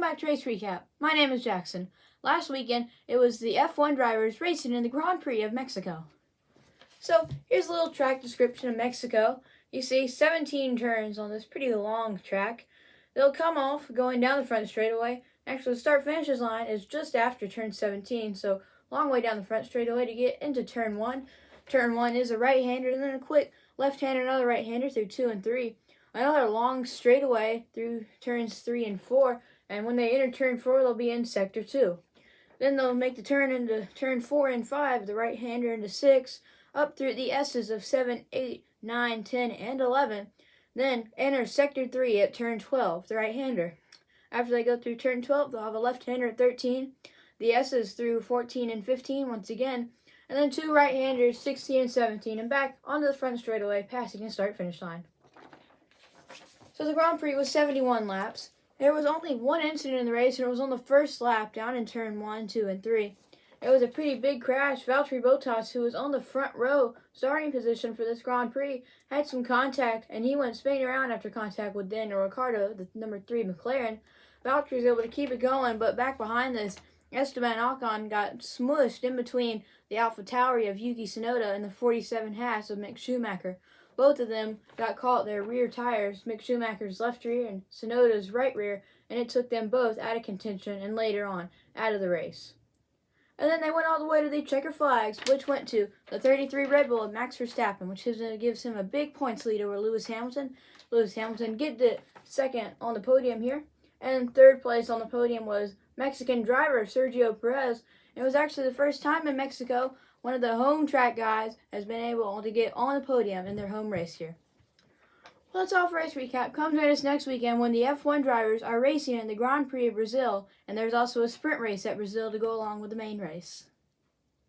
welcome back to Race Recap. My name is Jackson. Last weekend, it was the F1 drivers racing in the Grand Prix of Mexico. So, here's a little track description of Mexico. You see 17 turns on this pretty long track. They'll come off going down the front straightaway. Actually, the start-finish line is just after turn 17, so long way down the front straightaway to get into turn 1. Turn 1 is a right-hander, and then a quick left-hander, another right-hander through 2 and 3. Another long straightaway through turns 3 and 4, and when they enter turn 4, they'll be in sector 2. Then they'll make the turn into turn 4 and 5, the right-hander into 6, up through the S's of 7, 8, 9, 10, and 11. Then enter sector 3 at turn 12, the right-hander. After they go through turn 12, they'll have a left-hander at 13, the S's through 14 and 15 once again, and then 2 right-handers, 16 and 17, and back onto the front straightaway, passing the start-finish line. So the Grand Prix was 71 laps. There was only one incident in the race, and it was on the first lap down in turn 1, 2, and 3. It was a pretty big crash. Valtteri Bottas, who was on the front row starting position for this Grand Prix, had some contact, and he went spinning around after contact with Daniel Ricciardo, the number 3 McLaren. Valtteri was able to keep it going, but back behind this, Esteban Ocon got smushed in between the AlphaTauri of Yuki Tsunoda and the 47 Haas of Mick Schumacher. Both of them got caught their rear tires, Mick Schumacher's left rear and Tsunoda's right rear, and it took them both out of contention and later on out of the race. And then they went all the way to the checker flags, which went to the 33 Red Bull of Max Verstappen, which gives him a big points lead over Lewis Hamilton. Lewis Hamilton get the second on the podium here, and third place on the podium was Mexican driver Sergio Perez. It was actually the first time in Mexico one of the home track guys has been able to get on the podium in their home race here. Well, that's all for Race Recap. Come join us next weekend when the F1 drivers are racing in the Grand Prix of Brazil, and there's also a sprint race at Brazil to go along with the main race.